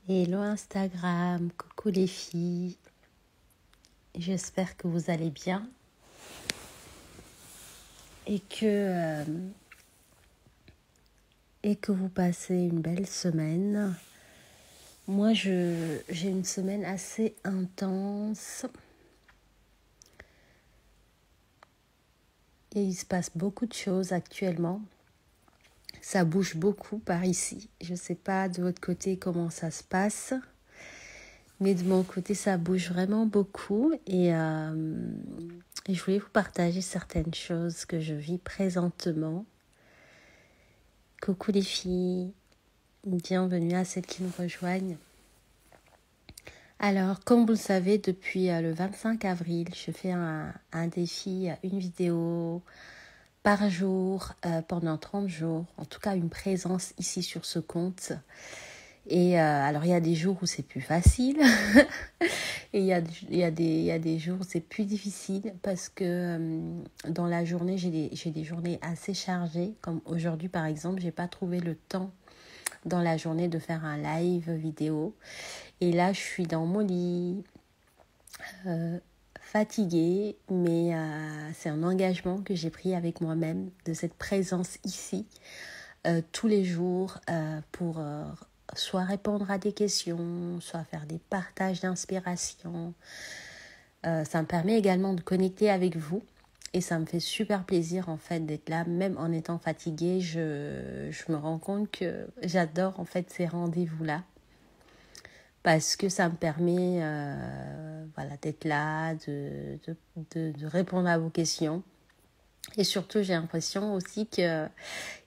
Hello Instagram, coucou les filles, j'espère que vous allez bien et que vous passez une belle semaine. Moi j'ai une semaine assez intense et il se passe beaucoup de choses actuellement. Ça bouge beaucoup par ici. Je ne sais pas de votre côté comment ça se passe. Mais de mon côté, ça bouge vraiment beaucoup et je voulais vous partager certaines choses que je vis présentement. Coucou les filles, bienvenue à celles qui nous rejoignent. Alors, comme vous le savez, depuis le 25 avril, je fais un défi, une vidéo par jour pendant 30 jours. En tout cas, une présence ici sur ce compte. Et alors, il y a des jours où c'est plus facile et il y a des jours où c'est plus difficile parce que dans la journée, j'ai des journées assez chargées. Comme aujourd'hui, par exemple, j'ai pas trouvé le temps dans la journée de faire un live vidéo. Et là, je suis dans mon lit, fatiguée, mais c'est un engagement que j'ai pris avec moi-même de cette présence ici tous les jours pour soit répondre à des questions, soit faire des partages d'inspiration. Ça me permet également de connecter avec vous et ça me fait super plaisir en fait d'être là, même en étant fatiguée. Je me rends compte que j'adore en fait ces rendez-vous-là parce que ça me permet d'être là, de répondre à vos questions. Et surtout, j'ai l'impression aussi qu'il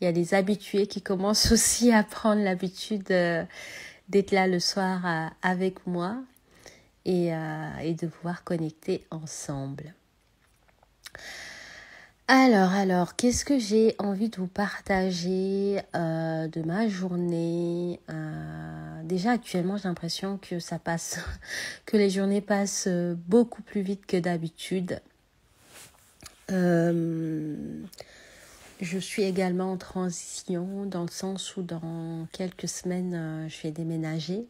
y a des habitués qui commencent aussi à prendre l'habitude d'être là le soir avec moi et de pouvoir connecter ensemble. Alors, qu'est-ce que j'ai envie de vous partager de ma journée Déjà, actuellement, j'ai l'impression que ça passe, que les journées passent beaucoup plus vite que d'habitude. Je suis également en transition dans le sens où dans quelques semaines, je vais déménager.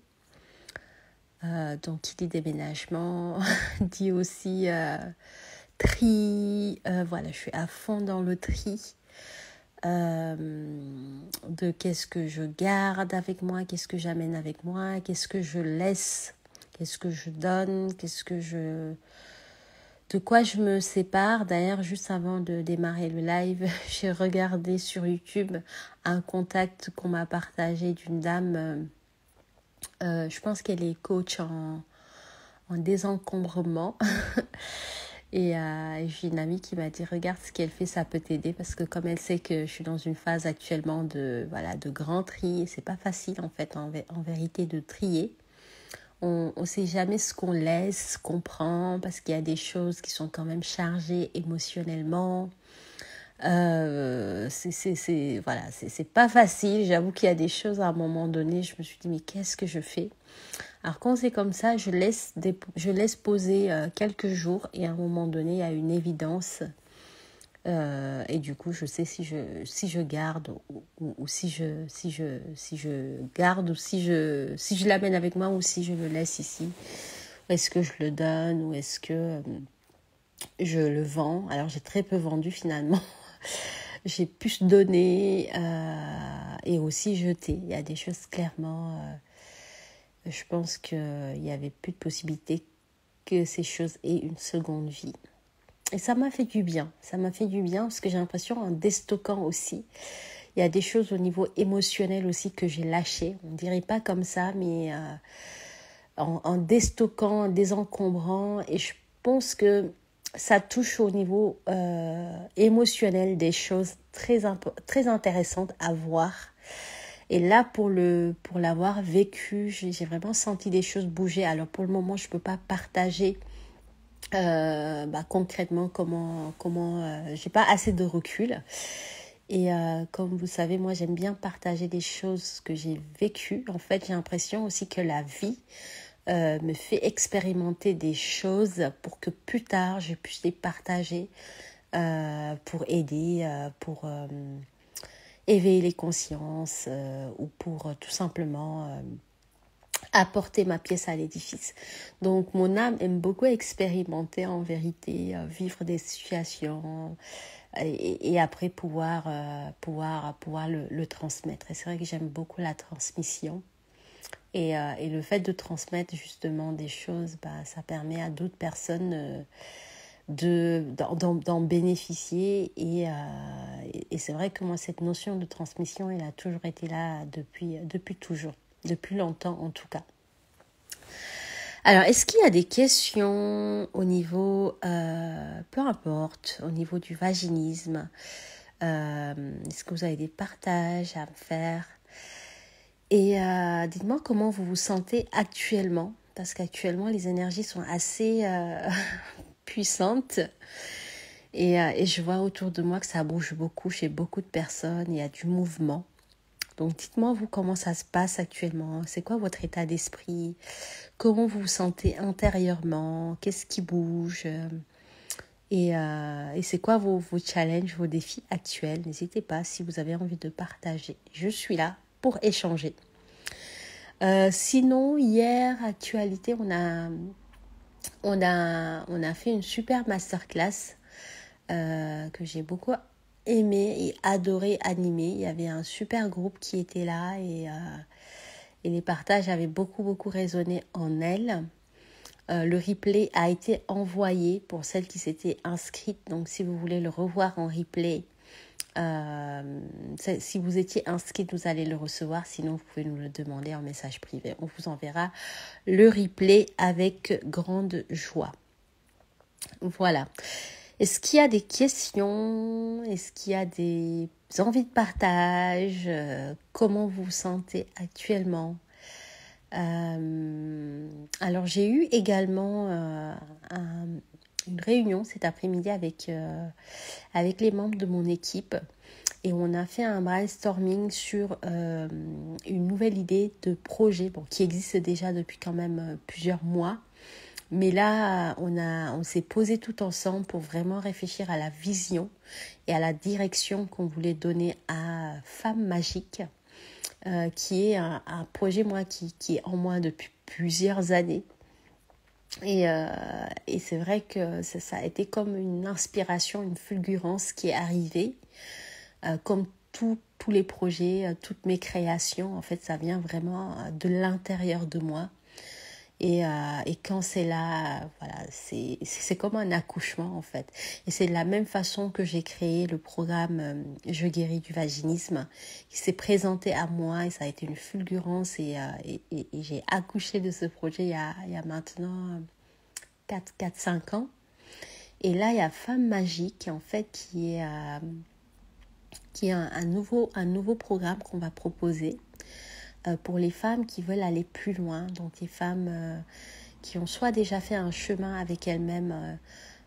Donc, qui dit déménagement dit aussi tri. Voilà, je suis à fond dans le tri de qu'est-ce que je garde avec moi, qu'est-ce que j'amène avec moi, qu'est-ce que je laisse, qu'est-ce que je donne, de quoi je me sépare. D'ailleurs, juste avant de démarrer le live, j'ai regardé sur YouTube un contact qu'on m'a partagé d'une dame. Je pense qu'elle est coach en désencombrement. Et j'ai une amie qui m'a dit regarde ce qu'elle fait, ça peut t'aider, parce que comme elle sait que je suis dans une phase actuellement de grand tri, c'est pas facile en fait en vérité de trier. On ne sait jamais ce qu'on laisse, ce qu'on prend, parce qu'il y a des choses qui sont quand même chargées émotionnellement. C'est pas facile. J'avoue qu'il y a des choses à un moment donné, je me suis dit mais qu'est-ce que je fais? Alors quand c'est comme ça, je laisse poser quelques jours et à un moment donné, il y a une évidence. Et du coup, je sais si je garde ou si je garde ou si je l'amène avec moi ou si je le laisse ici. Est-ce que je le donne ou est-ce que je le vends? Alors j'ai très peu vendu finalement. J'ai plus donné et aussi jeté. Il y a des choses clairement, je pense qu'il n'y avait plus de possibilité que ces choses aient une seconde vie. Et ça m'a fait du bien. Ça m'a fait du bien parce que j'ai l'impression en déstockant aussi. Il y a des choses au niveau émotionnel aussi que j'ai lâchées. On ne dirait pas comme ça, mais en déstockant, en désencombrant. Et je pense que ça touche au niveau émotionnel des choses très intéressantes à voir. Et là, pour l'avoir vécu, j'ai vraiment senti des choses bouger. Alors pour le moment, je ne peux pas partager concrètement comment j'ai pas assez de recul. Et comme vous savez, moi j'aime bien partager des choses que j'ai vécues. En fait, j'ai l'impression aussi que la vie me fait expérimenter des choses pour que plus tard je puisse les partager pour aider, pour éveiller les consciences ou pour tout simplement apporter ma pièce à l'édifice. Donc mon âme aime beaucoup expérimenter en vérité, vivre des situations et après pouvoir le transmettre. Et c'est vrai que j'aime beaucoup la transmission. Et le fait de transmettre justement des choses, ça permet à d'autres personnes d'en bénéficier. Et c'est vrai que moi, cette notion de transmission, elle a toujours été là depuis toujours, depuis longtemps en tout cas. Alors, est-ce qu'il y a des questions au niveau, peu importe, au niveau du vaginisme? Est-ce que vous avez des partages à me faire? Et dites-moi comment vous vous sentez actuellement, parce qu'actuellement, les énergies sont assez puissantes. Et je vois autour de moi que ça bouge beaucoup chez beaucoup de personnes, il y a du mouvement. Donc dites-moi vous comment ça se passe actuellement, c'est quoi votre état d'esprit, comment vous vous sentez intérieurement, qu'est-ce qui bouge et c'est quoi vos challenges, vos défis actuels. N'hésitez pas si vous avez envie de partager, je suis là pour échanger. Sinon hier, actualité, on a fait une super masterclass que j'ai beaucoup aimé et adoré animer. Il y avait un super groupe qui était là et les partages avaient beaucoup résonné en elles. Le replay a été envoyé pour celles qui s'étaient inscrites. Donc si vous voulez le revoir en replay, si vous étiez inscrite, vous allez le recevoir. Sinon, vous pouvez nous le demander en message privé. On vous enverra le replay avec grande joie. Voilà. Est-ce qu'il y a des questions? Est-ce qu'il y a des envies de partage? Comment vous vous sentez actuellement? Alors, j'ai eu également une réunion cet après-midi avec les membres de mon équipe. Et on a fait un brainstorming sur une nouvelle idée de projet qui existe déjà depuis quand même plusieurs mois. Mais là, on s'est posé tout ensemble pour vraiment réfléchir à la vision et à la direction qu'on voulait donner à Femmes Magiques, qui est un projet qui est en moi depuis plusieurs années. Et c'est vrai que ça a été comme une inspiration, une fulgurance qui est arrivée. Comme tous les projets, toutes mes créations, en fait, ça vient vraiment de l'intérieur de moi. Et quand c'est là, voilà, c'est comme un accouchement en fait. Et c'est de la même façon que j'ai créé le programme Je guéris du vaginisme, qui s'est présenté à moi et ça a été une fulgurance et j'ai accouché de ce projet il y a maintenant 4-5 ans. Et là, il y a Femme Magique en fait qui est un nouveau programme qu'on va proposer. Pour les femmes qui veulent aller plus loin, donc les femmes qui ont soit déjà fait un chemin avec elles-mêmes,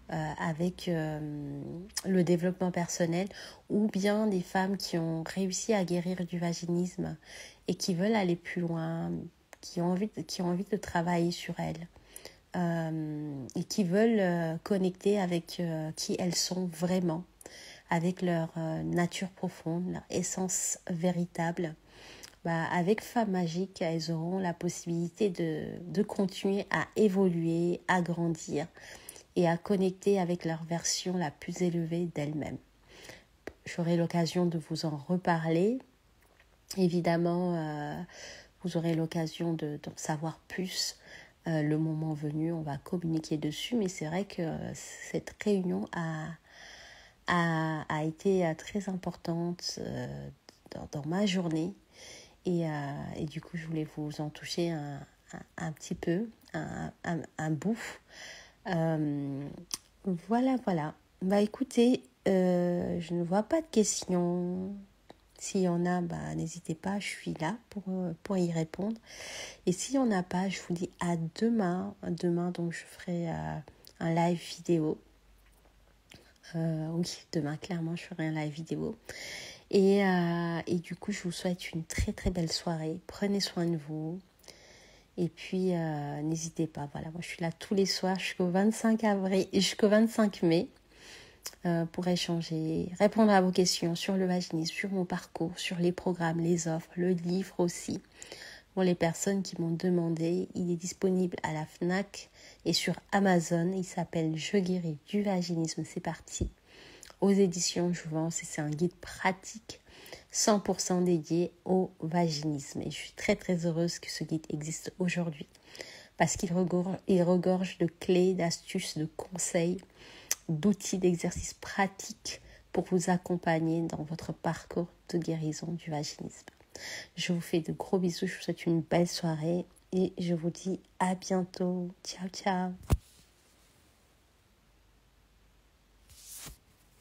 avec le développement personnel, ou bien des femmes qui ont réussi à guérir du vaginisme et qui veulent aller plus loin, qui ont envie de travailler sur elles et qui veulent connecter avec qui elles sont vraiment, avec leur nature profonde, leur essence véritable. Avec Femmes Magiques, elles auront la possibilité de continuer à évoluer, à grandir et à connecter avec leur version la plus élevée d'elles-mêmes. J'aurai l'occasion de vous en reparler. Évidemment, vous aurez l'occasion d'en savoir plus le moment venu. On va communiquer dessus, mais c'est vrai que cette réunion a été très importante dans ma journée. Et du coup, je voulais vous en toucher un petit peu, un bout. Voilà. Écoutez, je ne vois pas de questions. S'il y en a, n'hésitez pas, je suis là pour y répondre. Et s'il n'y en a pas, je vous dis à demain. Demain, donc, je ferai un live vidéo. Oui, demain, clairement, je ferai un live vidéo. Et du coup, je vous souhaite une très très belle soirée. Prenez soin de vous. Et puis, n'hésitez pas. Voilà, moi je suis là tous les soirs jusqu'au 25 avril, jusqu'au 25 mai pour échanger, répondre à vos questions sur le vaginisme, sur mon parcours, sur les programmes, les offres, le livre aussi. Pour les personnes qui m'ont demandé, il est disponible à la FNAC et sur Amazon. Il s'appelle Je guéris du vaginisme. C'est parti. Aux éditions Jouvence et c'est un guide pratique 100% dédié au vaginisme. Et je suis très très heureuse que ce guide existe aujourd'hui parce qu'il regorge de clés, d'astuces, de conseils, d'outils, d'exercices pratiques pour vous accompagner dans votre parcours de guérison du vaginisme. Je vous fais de gros bisous, je vous souhaite une belle soirée et je vous dis à bientôt. Ciao, ciao.